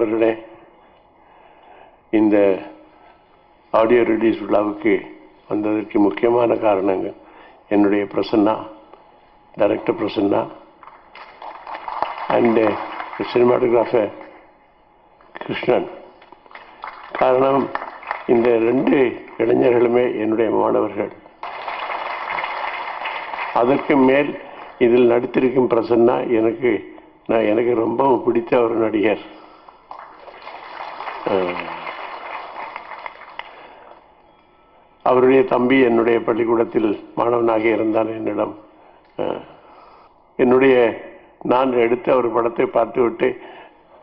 நண்பர்களே, இந்த audio release விழாவுக்கு வந்ததற்கு முக்கியமான காரணங்கள் என்னுடைய Prasanna, director Prasanna and cinematographer Krishnan. காரணம், இந்த 2 இளைஞர்களுமே என்னுடைய மாணவர்கள். அதற்கு மேல் இதில் நடித்திருக்கும் பிரசன்னா எனக்கு ரொம்பவும் பிடித்த ஒரு நடிகர். அவருடைய தம்பி என்னுடைய பள்ளிக்கூடத்தில் மாணவனாக இருந்தால் என்னிடம் நான் எடுத்த ஒரு படத்தை பார்த்துவிட்டு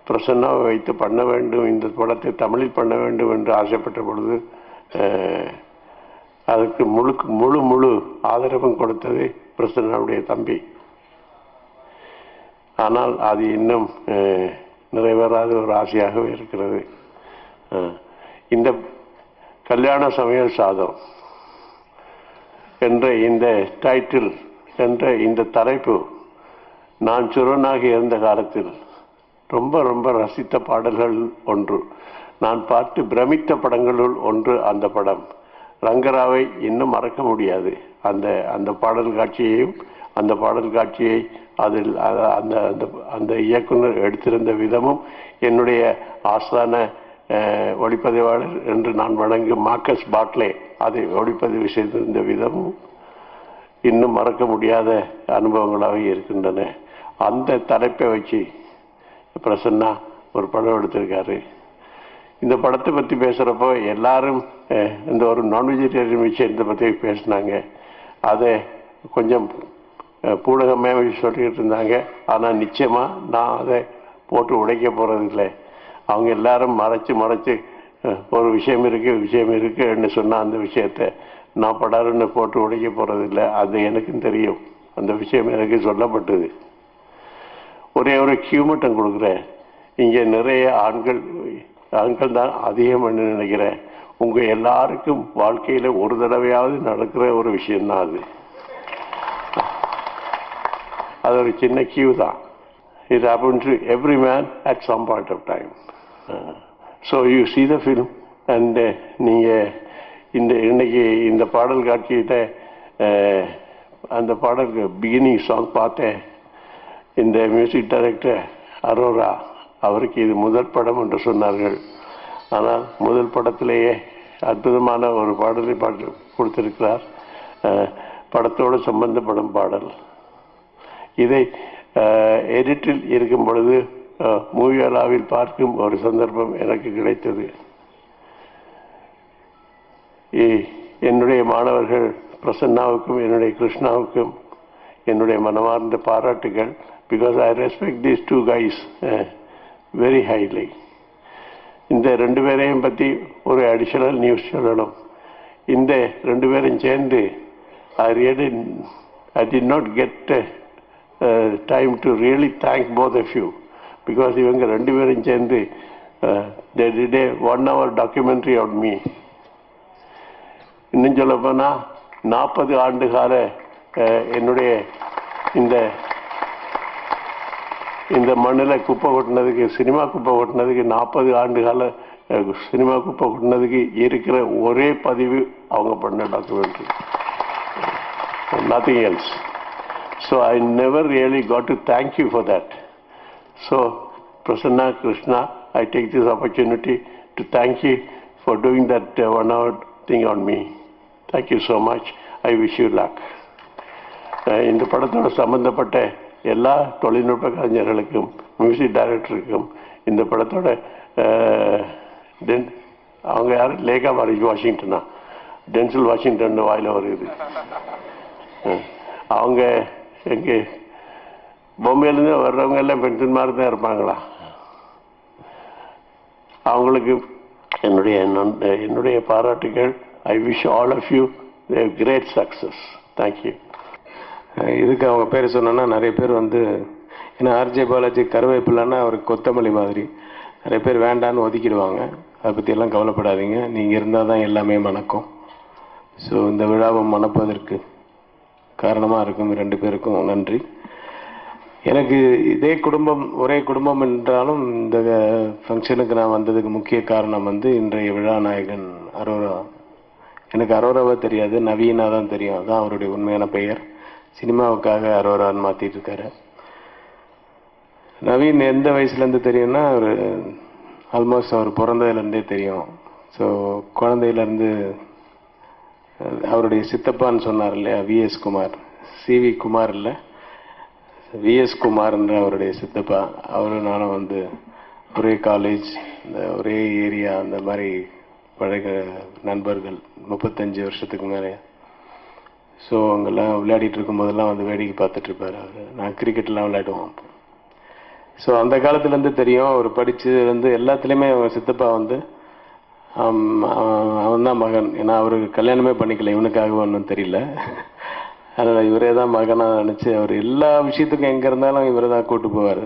பிரசன்னாவை வைத்து பண்ண வேண்டும், இந்த படத்தை தமிழில் பண்ண வேண்டும் என்று ஆசைப்பட்ட பொழுது அதற்கு முழு ஆதரவும் கொடுத்தது பிரசன்னாவுடைய தம்பி. ஆனால் அது இன்னும் நிறைவேறாத ஒரு ஆசையாகவே இருக்கிறது. இந்த கல்யாண சமையல் சாதம் என்ற இந்த டைட்டில் என்ற இந்த தலைப்பு நான் சிறுவனாக இருந்த காலத்தில் ரொம்ப ரொம்ப ரசித்த பாடல்கள் ஒன்று, நான் பார்த்து பிரமித்த படங்களுள் ஒன்று அந்த படம். ரங்கராவை இன்னும் மறக்க முடியாது. அந்த பாடல் காட்சியை அதில் அந்த இயக்குனர் எடுத்திருந்த விதமும், என்னுடைய ஆஸ்தான ஒளிப்பதிவாளர் என்று நான் வணங்கும் மார்க்கஸ் பாட்லே அதை ஒளிப்பதிவு செய்திருந்த விதமும் இன்னும் மறக்க முடியாத அனுபவங்களாக இருக்கின்றன. அந்த தலைப்பை வச்சு பிரசன்னா ஒரு படம் எடுத்திருக்காரு. இந்த படத்தை பற்றி பேசுகிறப்போ எல்லாரும் இந்த ஒரு நான் வெஜிடேரியன் விஷயத்தை பற்றி பேசினாங்க. அதை கொஞ்சம் பூடகமாக சொல்லிக்கிட்டு இருந்தாங்க. ஆனால் நிச்சயமாக நான் அதை போட்டு உடைக்க போகிறதில்லை. அவங்க எல்லாரும் மறைச்சு ஒரு விஷயம் இருக்குன்னு சொன்னால் அந்த விஷயத்தை நான் படாருன்னு போட்டு உடைக்க போகிறதில்லை. அது எனக்கும் தெரியும். அந்த விஷயம் எனக்கு சொல்லப்பட்டது. ஒரே ஒரு கியூ மட்டும் கொடுக்குறேன். இங்கே நிறைய ஆண்கள் தான் அதிகம் நினைக்கிறேன். உங்கள் எல்லாருக்கும் வாழ்க்கையில் ஒரு தடவையாவது நடக்கிற ஒரு விஷயம்தான் அது ஒரு சின்ன கியூ தான். It happens to every man at some point of time. So you see the film and நீங்கள் இன்னைக்கு இந்த பாடல் காட்சியிட்ட அந்த பாடலுக்கு பிகினிங் சாங் பார்த்தேன். இந்த மியூசிக் டைரக்டர் அரோரா, அவருக்கு இது முதல் படம் என்று சொன்னார்கள். ஆனால் முதல் படத்திலேயே அற்புதமான ஒரு பாடலை கொடுத்திருக்கிறார். படத்தோடு சம்பந்தப்படும் பாடல். இதை எடிட்டில் இருக்கும் பொழுது மூவியாலாவில் பார்க்கும் ஒரு சந்தர்ப்பம் எனக்கு கிடைத்தது. என்னுடைய மாணவர்கள் பிரசன்னாவுக்கும் என்னுடைய கிருஷ்ணாவுக்கும் என்னுடைய மனமார்ந்த பாராட்டுகள். Because I respect these 2 guys very highly. இந்த 2 பேரையும் பற்றி ஒரு அடிஷனல் நியூஸ் சொல்லணும். இந்த 2 பேரும் சேர்ந்து I did not get time to really thank both of you, because இவங்க 2 பேரும் சேர்ந்து they did a 1-hour documentary on me. இன்னும் சொல்ல போனால் 40 ஆண்டு கால என்னுடைய இந்த மண்ணில் குப்பை கொட்டினதுக்கு, சினிமா குப்பை கொட்டினதுக்கு 40 ஆண்டு கால சினிமா குப்பை கொட்டினதுக்கு இருக்கிற ஒரே பதிவு அவங்க பண்ண documentary. Nothing else. So I never really got to thank you for that. So Prasanna, Krishna, I take this opportunity to thank you for doing that 1-hour thing on me. Thank you so much. I wish you luck. இந்த படத்தோட சம்பந்தப்பட்ட எல்லா தொழில்நுட்ப கலைஞர்களுக்கும், music டைரக்டருக்கும், இந்த படத்தோட அவங்க யார், Lekha வாஷிங்டனா, tensile Washington வாயில் வருது. அவங்க எங்கே பொம்மையிலேருந்து வர்றவங்க எல்லாம் பென்ஷன் மாதிரி தான் இருப்பாங்களா? அவங்களுக்கு என்னுடைய பாராட்டுகள். I wish all of you great success. Thank you. இதுக்கு அவங்க பேர் சொன்னோன்னா நிறைய பேர் ஏன்னா ஆர்ஜே பாலாஜி கருவேப்பில்லைன்னா அவருக்கு கொத்தமல்லி மாதிரி நிறைய பேர் வேண்டான்னு ஒதுக்கிடுவாங்க. அதை பற்றியெல்லாம் கவலைப்படாதீங்க. நீங்கள் இருந்தால் தான் எல்லாமே மணக்கும். ஸோ இந்த விழாவை மணப்பதற்கு காரணமாக இருக்கும் 2 பேருக்கும் நன்றி. எனக்கு இதே குடும்பம், ஒரே குடும்பம் என்றாலும் இந்த ஃபங்க்ஷனுக்கு நான் வந்ததுக்கு முக்கிய காரணம் வந்து இன்றைய விழா நாயகன் அரோரா. எனக்கு அரோராவை தெரியாது, நவீனா தான் தெரியும். அதுதான் அவருடைய உண்மையான பெயர். சினிமாவுக்காக அரோரான்னு மாற்றிட்டு இருக்காரு. நவீன் எந்த வயசுலேருந்து தெரியும்னா, அவர் ஆல்மோஸ்ட் அவர் பிறந்ததுலேருந்தே தெரியும். ஸோ குழந்தையிலேருந்து அவருடைய சித்தப்பான்னு சொன்னார் இல்லையா, விஎஸ் குமார், சிவி குமார் இல்லை, விஎஸ் குமார்ன்ற அவருடைய சித்தப்பா. அவரும் நானும் வந்து ஒரே காலேஜ், இந்த ஒரே ஏரியா, அந்த மாதிரி பழக நண்பர்கள் 35 வருஷத்துக்கு மேலே. ஸோ அங்கெல்லாம் விளையாடிட்டு இருக்கும்போதெல்லாம் வந்து வேடிக்கை பார்த்துட்டு இருப்பார் அவர். நான் கிரிக்கெட்லாம் விளையாடுவோம். ஸோ அந்த காலத்துலேருந்து தெரியும். அவர் படித்து வந்து எல்லாத்துலேயுமே அவர் சித்தப்பா வந்து அவன் தான் மகன். ஏன்னா அவருக்கு கல்யாணமே பண்ணிக்கல, இவனுக்காக ஒன்றும் தெரியல. அதனால் இவரே தான் மகனாக நினச்சி அவர் எல்லா விஷயத்துக்கும் எங்கே இருந்தாலும் இவரை தான் கூட்டு போவார்.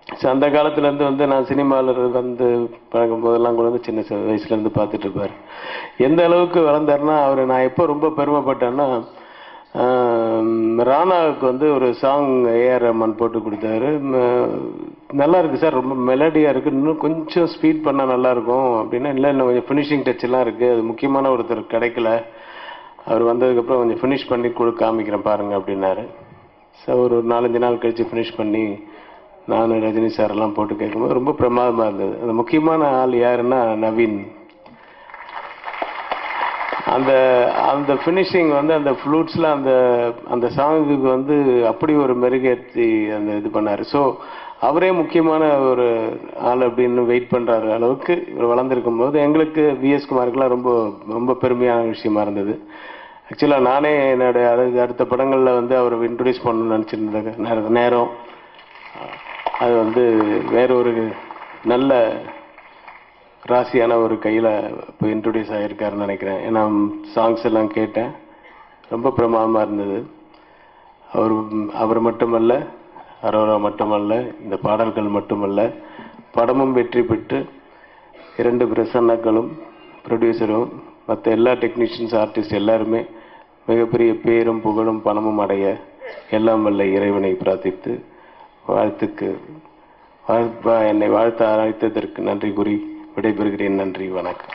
ஸோ அந்த காலத்துலேருந்து வந்து நான் சினிமாவில் வந்து பழகும் போதெல்லாம் கூட வந்து சின்ன வயசுலேருந்து பார்த்துட்டு இருப்பார். எந்த அளவுக்கு வளர்ந்தாருன்னா, அவர் நான் எப்போ ரொம்ப பெருமைப்பட்டேன்னா, ராணாவுக்கு வந்து ஒரு சாங் ஏஆர் ரஹ்மான் போட்டு கொடுத்தாரு. நல்லா இருக்குது சார், ரொம்ப மெலடியாக இருக்குது, இன்னும் கொஞ்சம் ஸ்பீட் பண்ணால் நல்லாயிருக்கும் அப்படின்னா, இல்லை இன்னும் கொஞ்சம் ஃபினிஷிங் டச்செல்லாம் இருக்குது, அது முக்கியமான ஒருத்தர் கிடைக்கல, அவர் வந்ததுக்கப்புறம் கொஞ்சம் ஃபினிஷ் பண்ணி காமிக்கிறேன் பாருங்கள் அப்படின்னாரு. ஸோ ஒரு 4-5 நாள் கழித்து ஃபினிஷ் பண்ணி நான் ரஜினி சாரெல்லாம் போட்டு கேட்கும்போது ரொம்ப பிரமாதமாக இருந்தது. அந்த முக்கியமான ஆள் யாருன்னா நவீன். அந்த அந்த ஃபினிஷிங் வந்து அந்த ஃப்ளூட்ஸில் அந்த அந்த சாங்குக்கு வந்து அப்படி ஒரு மெருகேற்றி அந்த இது பண்ணார். ஸோ அவரே முக்கியமான ஒரு ஆள் அப்படின்னு வெயிட் பண்ணுற அளவுக்கு இவர் வளர்ந்துருக்கும் போது எங்களுக்கு விஎஸ் குமாருக்குலாம் ரொம்ப ரொம்ப பெருமையான விஷயமா இருந்தது. ஆக்சுவலாக நானே என்னுடைய அடுத்த படங்களில் வந்து அவரை இன்ட்ரடியூஸ் பண்ணணும்னு நினச்சிருந்த நேரம் அது வந்து வேற ஒரு நல்ல ராசியான ஒரு கையில் இப்போ இன்ட்ரடியூஸ் ஆகியிருக்காருன்னு நினைக்கிறேன். ஏன்னா சாங்ஸ் எல்லாம் கேட்டேன், ரொம்ப பிரமாதமாக இருந்தது. அவர் மட்டுமல்ல, அரோரா மட்டுமல்ல, இந்த பாடல்கள் மட்டுமல்ல, படமும் வெற்றி பெற்று 2 பிரசன்னங்களும் ப்ரொடியூசரும் மற்ற எல்லா டெக்னீஷியன்ஸ் ஆர்டிஸ்ட் எல்லாருமே மிகப்பெரிய பேரும் புகழும் பணமும் அடைய எல்லாம் வல்ல இறைவனை பிரார்த்தித்து என்னை வாழ்த்த அழைத்ததற்கு நன்றி கூறி விடைபெறுகிறேன். நன்றி, வணக்கம்.